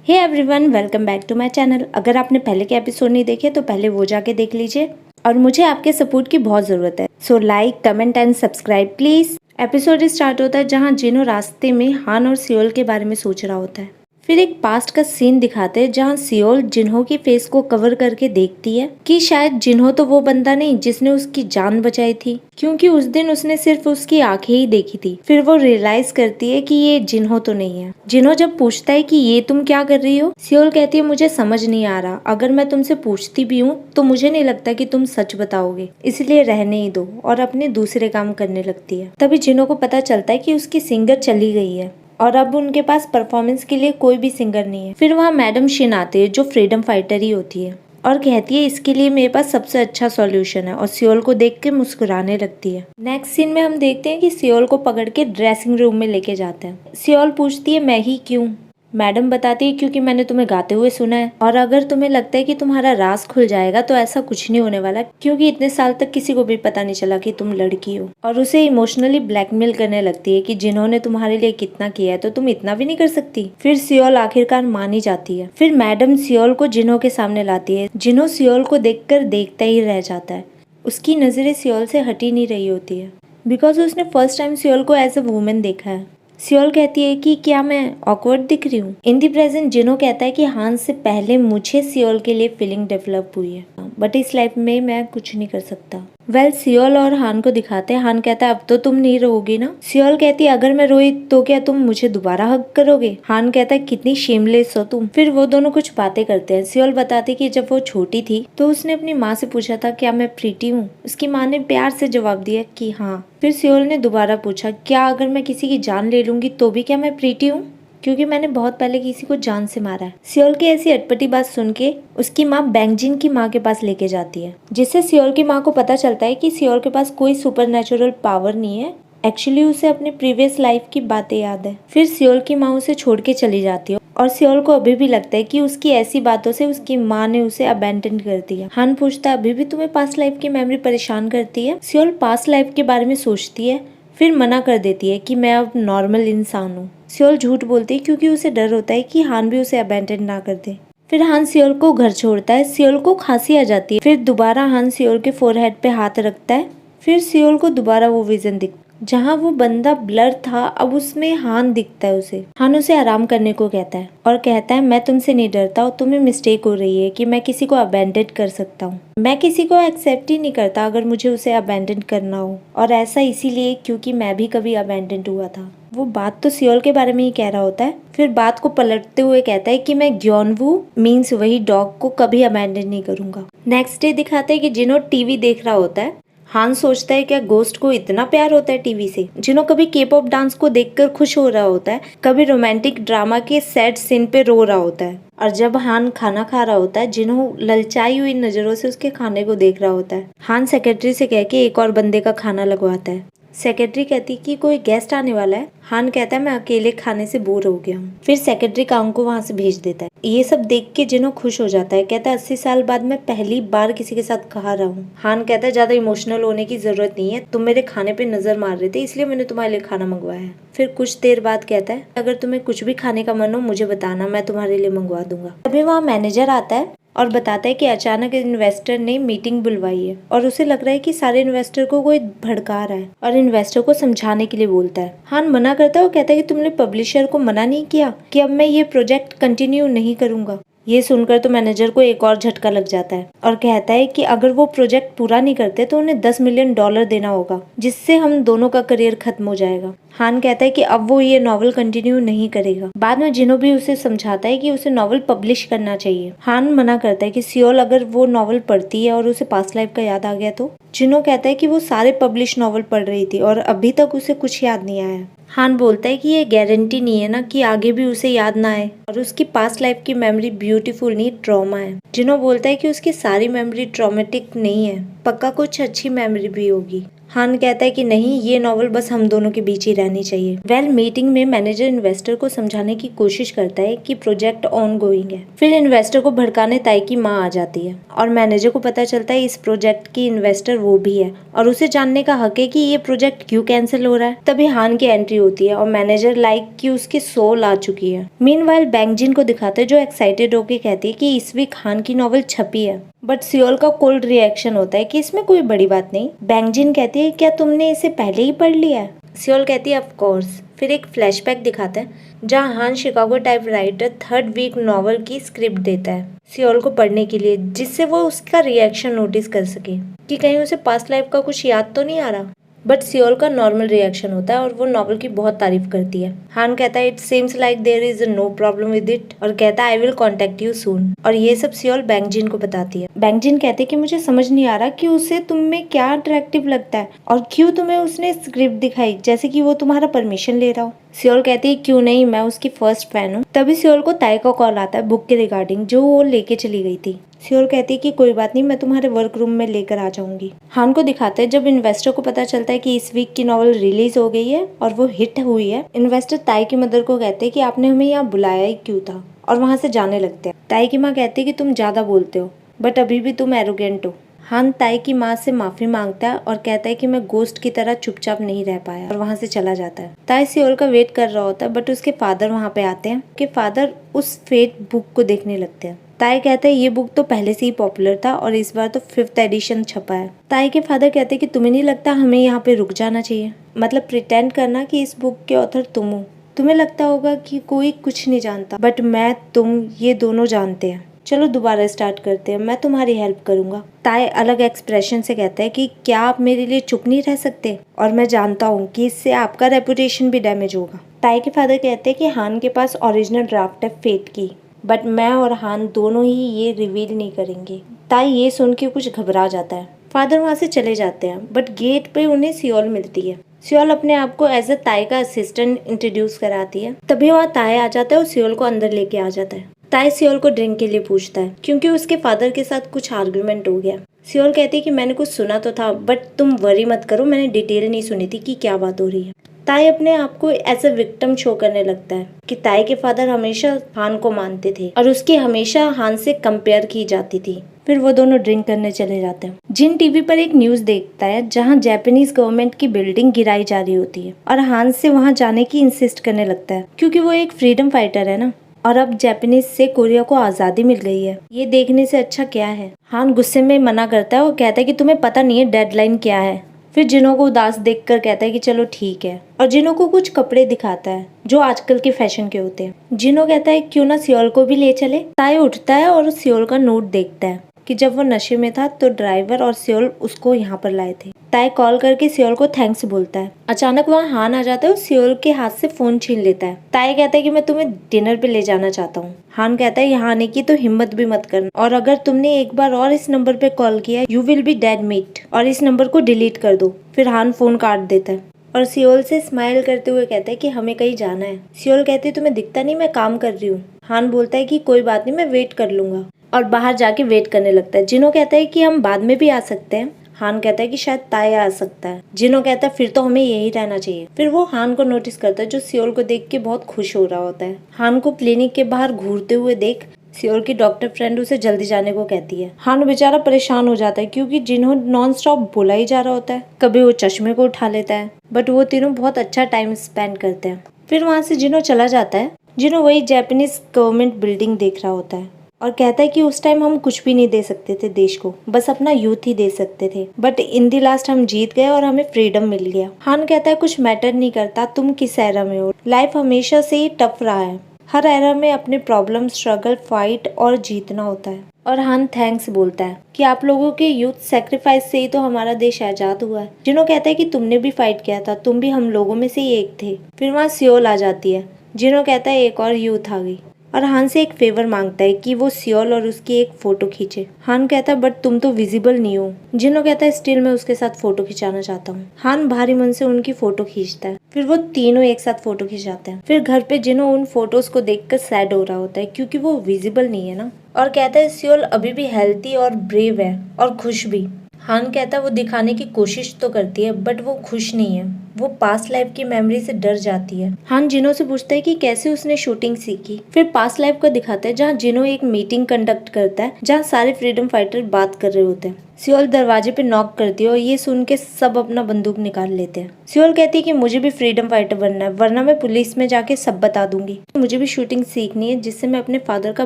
Hey everyone, welcome back to my channel. अगर आपने पहले के एपिसोड नहीं देखे तो पहले वो जाके देख लीजिए और मुझे आपके सपोर्ट की बहुत ज़रूरत है। So like, comment and subscribe please. Episode start होता है जहाँ जिनो रास्ते में हान और सियोल के बारे में सोच रहा होता है। फिर एक पास्ट का सीन दिखाते हैं जहाँ सियोल जिन्हो की फेस को कवर करके देखती है कि शायद जिन्हो तो वो बंदा नहीं जिसने उसकी जान बचाई थी, क्योंकि उस दिन उसने सिर्फ उसकी आंखें ही देखी थी। फिर वो रियलाइज करती है कि ये जिन्हो तो नहीं है। जिन्हो जब पूछता है कि ये तुम क्या कर रही हो, सियोल कहती है मुझे समझ नहीं आ रहा, अगर मैं तुमसे पूछती भी हूँ तो मुझे नहीं लगता कि तुम सच बताओगे, इसलिए रहने ही दो, और अपने दूसरे काम करने लगती है। तभी जिन्हो को पता चलता है कि उसकी सिंगर चली गई है और अब उनके पास परफॉर्मेंस के लिए कोई भी सिंगर नहीं है। फिर वहाँ मैडम शिन आती है जो फ्रीडम फाइटर ही होती है और कहती है इसके लिए मेरे पास सबसे अच्छा सॉल्यूशन है, और सियोल को देख के मुस्कुराने लगती है। नेक्स्ट सीन में हम देखते हैं कि सियोल को पकड़ के ड्रेसिंग रूम में लेके जाते हैं। सियोल पूछती है मैं ही क्यों? मैडम बताती है क्योंकि मैंने तुम्हें गाते हुए सुना है, और अगर तुम्हें लगता है कि तुम्हारा राज खुल जाएगा तो ऐसा कुछ नहीं होने वाला, क्योंकि इतने साल तक किसी को भी पता नहीं चला कि तुम लड़की हो। और उसे इमोशनली ब्लैकमेल करने लगती है कि जिन्होंने तुम्हारे लिए कितना किया है तो तुम इतना भी नहीं कर सकती। फिर सियोल आखिरकार मान ही जाती है। फिर मैडम सियोल को जिन्हो के सामने लाती है। जिन्हो सियोल को देखकर देखता ही रह जाता है। उसकी नजरें सियोल से हटी नहीं रही होती है, बिकॉज उसने फर्स्ट टाइम सियोल को एज अ वुमेन देखा है। सियोल कहती है कि क्या मैं ऑकवर्ड दिख रही हूँ? इन दी प्रेजेंट जिन्हो कहता है कि हान से पहले मुझे सियोल के लिए फीलिंग डेवलप हुई है, बट इस लाइफ में मैं कुछ नहीं कर सकता। सियोल और हान को दिखाते हैं। हान कहता है अब तो तुम नहीं रोगी ना? सियोल कहती है अगर मैं रोई तो क्या तुम मुझे दोबारा हग करोगे? हान कहता है कितनी शेमलेस हो तुम। फिर वो दोनों कुछ बातें करते हैं। सियोल बताती कि जब वो छोटी थी तो उसने अपनी माँ से पूछा था क्या मैं प्रीटी हूँ। उसकी माँ ने प्यार से जवाब दिया कि हाँ। फिर सियोल ने दोबारा पूछा क्या अगर मैं किसी की जान ले लूंगी तो भी क्या मैं प्रीटी हूँ, क्योंकि मैंने बहुत पहले किसी को जान से मारा है। सियोल की ऐसी अटपटी बात सुन के उसकी माँ बैंगजिन की माँ के पास लेके जाती है, जिससे सियोल की माँ को पता चलता है कि सियोल के पास कोई सुपरनेचुरल पावर नहीं है, एक्चुअली उसे अपने प्रीवियस लाइफ की बातें याद है। फिर सियोल की माँ उसे छोड़ के चली जाती है और सियोल को अभी भी लगता है कि उसकी ऐसी बातों से उसकी माँ ने उसे अबैंडन कर दिया। हान पूछता है अभी भी तुम्हें पास्ट लाइफ की मेमोरी परेशान करती है? सियोल पास्ट लाइफ के बारे में सोचती है, फिर मना कर देती है कि मैं अब नॉर्मल इंसान हूँ। सियोल झूठ बोलती है क्योंकि उसे डर होता है कि हान भी उसे अबैंडन ना कर दे। फिर हान सियोल को घर छोड़ता है। सियोल को खांसी आ जाती है। फिर दोबारा हान सियोल के फोरहेड पे हाथ रखता है। फिर सियोल को दोबारा वो विजन दिखता है जहाँ वो बंदा ब्लर था, अब उसमें हान दिखता है उसे। हान उसे आराम करने को कहता है और कहता है मैं तुमसे नहीं डरता और तुम्हें मिस्टेक हो रही है कि मैं किसी को अबैंडन कर सकता हूँ। मैं किसी को एक्सेप्ट ही नहीं करता अगर मुझे उसे अबैंडन करना हो, और ऐसा इसीलिए क्योंकि मैं भी कभी अबैंडन हुआ था। वो बात तो सियोल के बारे में ही कह रहा होता है। फिर बात को पलटते हुए कहता है कि मैं ग्योनवू मीन्स वही डॉग को कभी अबैंडन नहीं करूंगा। नेक्स्ट डे दिखाते हैं कि जिन्हो टीवी देख रहा होता है। हान सोचता है क्या गोस्ट को इतना प्यार होता है टीवी से? जिन्हो कभी के पॉप डांस को देखकर खुश हो रहा होता है, कभी रोमांटिक ड्रामा के सैड सीन पे रो रहा होता है, और जब हान खाना खा रहा होता है जिन्हो ललचाई हुई नजरों से उसके खाने को देख रहा होता है। हान सेक्रेटरी से कह के एक और बंदे का खाना लगवाता है। सेक्रेटरी कहती कि कोई गेस्ट आने वाला है। हान कहता है मैं अकेले खाने से बोर हो गया हूँ। फिर सेक्रेटरी काउंट को वहाँ से भेज देता है। ये सब देख के जिन्हो खुश हो जाता है, कहता है 80 साल बाद मैं पहली बार किसी के साथ खा रहा हूँ। हान कहता है ज्यादा इमोशनल होने की जरूरत नहीं है, तुम मेरे खाने पे नजर मार रहे थे इसलिए मैंने तुम्हारे लिए खाना मंगवाया है। फिर कुछ देर बाद कहता है अगर तुम्हें कुछ भी खाने का मन हो मुझे बताना, मैं तुम्हारे लिए मंगवा दूंगा। तभी वहाँ मैनेजर आता है और बताता है कि अचानक इन्वेस्टर ने मीटिंग बुलवाई है और उसे लग रहा है कि सारे इन्वेस्टर को कोई भड़का रहा है, और इन्वेस्टर को समझाने के लिए बोलता है। हान मना करता है और कहता है कि तुमने पब्लिशर को मना नहीं किया कि अब मैं ये प्रोजेक्ट कंटिन्यू नहीं करूंगा। ये सुनकर तो मैनेजर को एक और झटका लग जाता है और कहता है कि अगर वो प्रोजेक्ट पूरा नहीं करते तो उन्हें $10 मिलियन देना होगा, जिससे हम दोनों का करियर खत्म हो जाएगा। हान कहता है कि अब वो ये नॉवल कंटिन्यू नहीं करेगा। बाद में जिन्हो भी उसे समझाता है कि उसे नॉवल पब्लिश करना चाहिए। हान मना करता है कि सियोल अगर वो नॉवल पढ़ती है और उसे पास्ट लाइफ का याद आ गया तो। जिन्हो कहता है कि वो सारे पब्लिश नॉवल पढ़ रही थी और अभी तक उसे कुछ याद नहीं आया। हान बोलता है कि ये गारंटी नहीं है ना कि आगे भी उसे याद ना आए, और उसकी पास्ट लाइफ की मेमोरी ब्यूटीफुल नहीं ट्रॉमा है। जिन्हो बोलता है कि उसकी सारी मेमोरी ट्रॉमेटिक नहीं है, पक्का कुछ अच्छी मेमोरी भी होगी। हान कहता है कि नहीं, ये नॉवल बस हम दोनों के बीच ही रहनी चाहिए। मीटिंग में मैनेजर इन्वेस्टर को समझाने की कोशिश करता है कि प्रोजेक्ट ऑन गोइंग है। फिर इन्वेस्टर को भड़काने ताई की माँ आ जाती है और मैनेजर को पता चलता है इस प्रोजेक्ट की इन्वेस्टर वो भी है और उसे जानने का हक है कि ये प्रोजेक्ट क्यों कैंसिल हो रहा है। तभी हान की एंट्री होती है और मैनेजर लाइक कि उसकी सोल आ चुकी है। मीनवाइल बैंगजिन को दिखाते हैं जो एक्साइटेड होकर कहती है कि इस वीक हान की नॉवल छपी है। बट सियोल का कोल्ड रिएक्शन होता है कि इसमें कोई बड़ी बात नहीं। बैंगजिन कहती है क्या तुमने इसे पहले ही पढ़ लिया है? सियोल कहती है ऑफ कोर्स। फिर एक फ्लैशबैक दिखाते हैं जहां Han Chicago typewriter third week novel की स्क्रिप्ट देता है सियोल को पढ़ने के लिए, जिससे वो उसका रिएक्शन नोटिस कर सके कि कहीं उसे पास्ट लाइफ का कुछ याद तो नहीं आ रहा। बट सियोल का नॉर्मल रिएक्शन होता है और वो नॉवल की बहुत तारीफ करती है। हान कहता है it seems like there is no problem with it और कहता है I will contact you soon. और ये सब सियोल बैंगजिन को बताती है। बैंगजिन कहते हैं कि मुझे समझ नहीं आ रहा कि उसे तुम में क्या अट्रैक्टिव लगता है और क्यों तुम्हें उसने स्क्रिप्ट दिखाई जैसे कि वो तुम्हारा परमिशन ले रहा हो। सियोल कहती है क्यों नहीं, मैं उसकी फर्स्ट फैन हूँ। तभी सियोल को ताई का कॉल आता है बुक के रिगार्डिंग जो वो लेके चली गई थी। सियोल कहती है कि कोई बात नहीं, मैं तुम्हारे वर्क रूम में लेकर आ जाऊंगी। हान को दिखाते हैं जब इन्वेस्टर को पता चलता है कि इस वीक की नॉवल रिलीज हो गई है और वो हिट हुई है। इन्वेस्टर ताई की मदर को कहते हैं कि आपने हमें यहाँ बुलाया ही क्यों था और वहाँ से जाने लगते हैं। ताई की माँ कहती है कि तुम ज्यादा बोलते हो बट अभी भी तुम एरोगेंट हो। हान ताई की माँ से माफी मांगता है और कहता है कि मैं गोस्ट की तरह चुपचाप नहीं रह पाया और वहाँ से चला जाता है। ताई सियोल का वेट कर रहा होता है बट उसके फादर वहाँ पे आते हैं कि फादर उस फेट बुक को देखने लगते हैं। ताई कहता है ये बुक तो पहले से ही पॉपुलर था और इस बार तो 5th एडिशन छपा है। ताई के फादर कहते हैं कि तुम्हें नहीं लगता हमें यहाँ पे रुक जाना चाहिए, मतलब प्रिटेंड करना कि इस बुक के ऑथर तुम हो। तुम्हें लगता होगा कि कोई कुछ नहीं जानता बट मैं तुम ये दोनों जानते हैं। चलो दोबारा स्टार्ट करते हैं, मैं तुम्हारी हेल्प करूंगा। ताई अलग एक्सप्रेशन से कहता है कि क्या आप मेरे लिए चुप नहीं रह सकते और मैं जानता हूँ कि इससे आपका रेपुटेशन भी डैमेज होगा। ताई के फादर कहते हैं कि हान के पास ओरिजिनल ड्राफ्ट है फेट की बट मैं और हान दोनों ही ये रिवील नहीं करेंगे। ताई ये सुन के कुछ घबरा जाता है। फादर वहाँ से चले जाते हैं बट गेट पे उन्हें सियोल मिलती है। सियोल अपने आप को एज अ ताई का असिस्टेंट इंट्रोड्यूस कराती है। तभी वहाँ ताई आ जाता है और सियोल को अंदर लेके आ जाता है। ताई सियोल को ड्रिंक के लिए पूछता है क्योंकि उसके फादर के साथ कुछ आर्गुमेंट हो गया। सियोल कहती है कि मैंने कुछ सुना तो था बट तुम वरी मत करो, मैंने डिटेल नहीं सुनी थी कि क्या बात हो रही है। ताई अपने आप को एज अ विक्टिम शो करने लगता है कि ताई के फादर हमेशा हान को मानते थे और उसकी हमेशा हान से कंपेयर की जाती थी। फिर वो दोनों ड्रिंक करने चले जाते हैं। जिन टीवी पर एक न्यूज देखता है जहां जापानीज गवर्नमेंट की बिल्डिंग गिराई जा रही होती है और हान से वहां जाने की इंसिस्ट करने लगता है क्योंकि वो एक फ्रीडम फाइटर है ना, और अब जापानीज से कोरिया को आजादी मिल गई है। ये देखने से अच्छा क्या है। हान गुस्से में मना करता है और कहता है कि तुम्हें पता नहीं है डेडलाइन क्या है। फिर जिनो को उदास देखकर कहता है कि चलो ठीक है और जिनो को कुछ कपड़े दिखाता है जो आजकल के फैशन के होते हैं। जिनो कहता है क्यों ना सियोल को भी ले चले। ताई उठता है और सियोल का नोट देखता है कि जब वो नशे में था तो ड्राइवर और सियोल उसको यहाँ पर लाए थे। ताई कॉल करके सियोल को थैंक्स बोलता है। अचानक वहाँ हान आ जाता है और सियोल के हाथ से फोन छीन लेता है। ताई कहता है कि मैं तुम्हें डिनर पे ले जाना चाहता हूँ। हान कहता है यहाँ आने की तो हिम्मत भी मत करना और अगर तुमने एक बार और इस नंबर पे कॉल किया you will be dead meat और इस नंबर को डिलीट कर दो। फिर हान फोन काट देता है और सियोल से स्माइल करते हुए कहता है कि हमें कहीं जाना है। सियोल कहती है तुम्हें दिखता नहीं मैं काम कर रही हूँ। हान बोलता है कि कोई बात नहीं, मैं वेट कर लूंगा और बाहर जाके वेट करने लगता है। जिनो कहता है कि हम बाद में भी आ सकते हैं। हान कहता है कि शायद ताई आ सकता है। जिनो कहता है फिर तो हमें यही रहना चाहिए। फिर वो हान को नोटिस करता है जो सियोल को देख के बहुत खुश हो रहा होता है। हान को क्लिनिक के बाहर घूरते हुए देख सियोल की डॉक्टर फ्रेंड उसे जल्दी जाने को कहती है। हान बेचारा परेशान हो जाता है क्योंकि जिनो नॉन स्टॉप बोला ही जा रहा होता है। कभी वो चश्मे को उठा लेता है बट वो तीनों बहुत अच्छा टाइम स्पेंड करते हैं। फिर वहाँ से जिनो चला जाता है। जिनो वही जापानीज गवर्नमेंट बिल्डिंग देख रहा होता है और कहता है कि उस टाइम हम कुछ भी नहीं दे सकते थे देश को, बस अपना यूथ ही दे सकते थे बट इन दी लास्ट हम जीत गए और हमें फ्रीडम मिल गया। हान कहता है कुछ मैटर नहीं करता तुम किस एरा में हो, लाइफ हमेशा से ही टफ रहा है। हर एरा में अपने प्रॉब्लम, स्ट्रगल, फाइट और जीतना होता है। और हान थैंक्स बोलता है कि आप लोगों के यूथ सेक्रीफाइस से ही तो हमारा देश आजाद हुआ है। जिनो कहता है कि तुमने भी फाइट किया था, तुम भी हम लोगों में से ही एक थे। फिर वहाँ सियोल आ जाती है। जिनो कहता है एक और यूथ आ गई और हान से एक फेवर मांगता है कि वो सियोल और उसकी एक फोटो खींचे। हान कहता है बट तुम तो विजिबल नहीं हो। जिनो कहता है स्टिल मैं उसके साथ फोटो खिंचाना चाहता हूँ। हान भारी मन से उनकी फोटो खींचता है। फिर वो तीनों एक साथ फोटो खिंचाते हैं। फिर घर पे जिनो उन फोटोज को देखकर सैड हो रहा होता है क्योंकि वो विजिबल नहीं है ना, और कहता है सियोल अभी भी हेल्थी और ब्रेव है और खुश भी। हान कहता है वो दिखाने की कोशिश तो करती है बट वो खुश नहीं है। वो पास्ट लाइफ की मेमोरी से डर जाती है। हान जिनो से पूछता है कि कैसे उसने शूटिंग सीखी। फिर पास्ट लाइफ को दिखाता है जहाँ जिनो एक मीटिंग कंडक्ट करता है जहाँ सारे फ्रीडम फाइटर बात कर रहे होते हैं। सियोल दरवाजे पे नॉक करती है और ये सुन के सब अपना बंदूक निकाल लेते हैं। सियोल कहती है कि मुझे भी फ्रीडम फाइटर बनना है वरना मैं पुलिस में जाके सब बता दूंगी। मुझे भी शूटिंग सीखनी है जिससे मैं अपने फादर का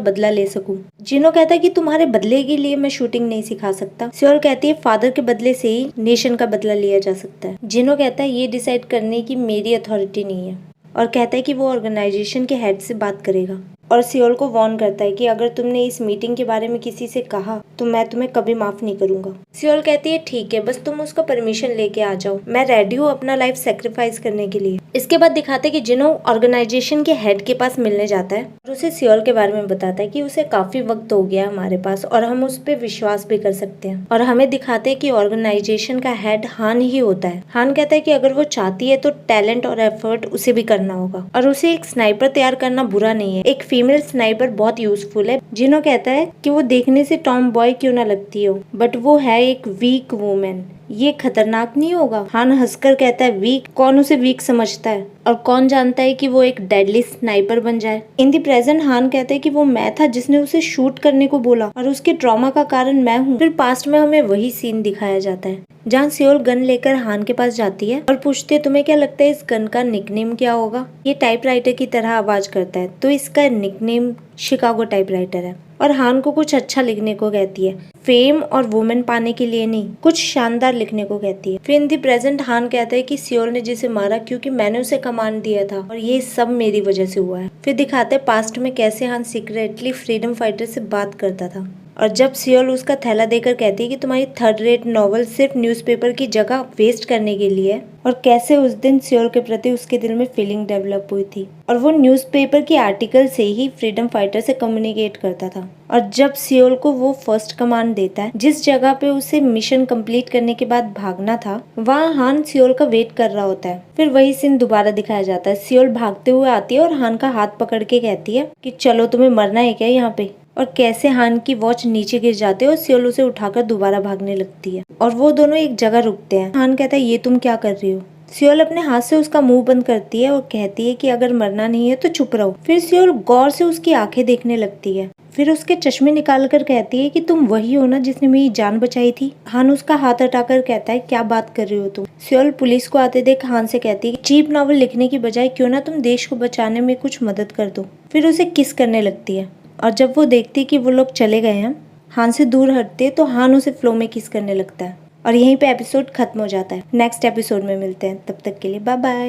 बदला ले सकूं। जिनो कहता है कि तुम्हारे बदले के लिए मैं शूटिंग नहीं सिखा सकता। सियोल कहती है फादर के बदले से ही नेशन का बदला लिया जा सकता है। जिनो कहता है ये डिसाइड करने की मेरी अथॉरिटी नहीं है और कहता है कि वो ऑर्गेनाइजेशन के हेड से बात करेगा और सियोल को वार्न करता है कि अगर तुमने इस मीटिंग के बारे में किसी से कहा तो मैं तुम्हें कभी माफ नहीं करूंगा। सियोल कहती है ठीक है, बस तुम उसका परमिशन लेके आ जाओ, मैं रेडी हूँ अपना लाइफ सेक्रीफाइस करने के लिए। इसके बाद दिखाते हैं कि जिनो ऑर्गेनाइजेशन के हेड के पास मिलने जाता है और उसे सियोल के बारे में बताता है कि उसे काफी वक्त हो गया हमारे पास और हम उस पर विश्वास भी कर सकते हैं। और हमें दिखाते हैं कि ऑर्गेनाइजेशन का हेड हान ही होता है। हान कहता है कि अगर वो चाहती है तो टैलेंट और एफर्ट उसे भी करना होगा और उसे एक स्नाइपर तैयार करना बुरा नहीं है। एक फीमेल स्नाइपर बहुत यूजफुल है। जिनो कहता है कि वो देखने से टॉम बॉय क्यों ना लगती हो बट वो है एक वीक वुमेन, ये खतरनाक नहीं होगा। हान हंसकर कहता है वीक, कौन उसे वीक समझता है और कौन जानता है कि वो एक डेडली स्नाइपर बन जाए। इन दी प्रेजेंट हान कहते हैं कि वो मैं था जिसने उसे शूट करने को बोला और उसके ट्रॉमा का कारण मैं हूँ। फिर पास्ट में हमें वही सीन दिखाया जाता है जहाँ सियोल गन लेकर हान के पास जाती है और पूछती है तुम्हें क्या लगता है इस गन का निकनेम क्या होगा। ये टाइपराइटर की तरह आवाज करता है तो इसका निकनेम शिकागो टाइपराइटर है। और हान को कुछ अच्छा लिखने को कहती है, फेम और वुमेन पाने के लिए नहीं, कुछ शानदार लिखने को कहती है। फिर इन दी प्रेजेंट हान कहता है कि सियोल ने जिसे मारा क्योंकि मैंने उसे कमांड दिया था और ये सब मेरी वजह से हुआ है। फिर दिखाते हैं पास्ट में कैसे हान सीक्रेटली फ्रीडम फाइटर से बात करता था और जब सियोल उसका थैला देकर कहती है कि तुम्हारी थर्ड रेट नॉवल सिर्फ न्यूज़पेपर की जगह वेस्ट करने के लिए है और कैसे उस दिन सियोल के प्रति उसके दिल में फीलिंग डेवलप हुई थी और वो न्यूज़पेपर की आर्टिकल से ही फ्रीडम फाइटर से कम्युनिकेट करता था। और जब सियोल को वो फर्स्ट कमांड देता है जिस जगह पे उसे मिशन कंप्लीट करने के बाद भागना था, वहाँ हान सियोल का वेट कर रहा होता है। फिर वही सीन दोबारा दिखाया जाता है। सियोल भागते हुए आती है और हान का हाथ पकड़ के कहती है कि चलो तुम्हें मरना है क्या यहाँ पे, और कैसे हान की वॉच नीचे गिर जाती है और सियोल उसे उठाकर दोबारा भागने लगती है और वो दोनों एक जगह रुकते हैं। हान कहता है ये तुम क्या कर रही हो। सियोल अपने हाथ से उसका मुंह बंद करती है और कहती है कि अगर मरना नहीं है तो चुप रहो। फिर सियोल गौर से उसकी आंखें देखने लगती है, फिर उसके चश्मे निकाल कर कहती है कि तुम वही हो ना जिसने मेरी जान बचाई थी। हान उसका हाथ हटाकर कहता है क्या बात कर रही हो तुम। सियोल पुलिस को आते देख हान से कहती है चीप नॉवल लिखने की बजाय क्यों ना तुम देश को बचाने में कुछ मदद कर दो। फिर उसे किस करने लगती है और जब वो देखती है कि वो लोग चले गए हैं, हान से दूर हटते तो हान उसे फ्लो में किस करने लगता है और यहीं पे एपिसोड खत्म हो जाता है। नेक्स्ट एपिसोड में मिलते हैं, तब तक के लिए बाय बाय।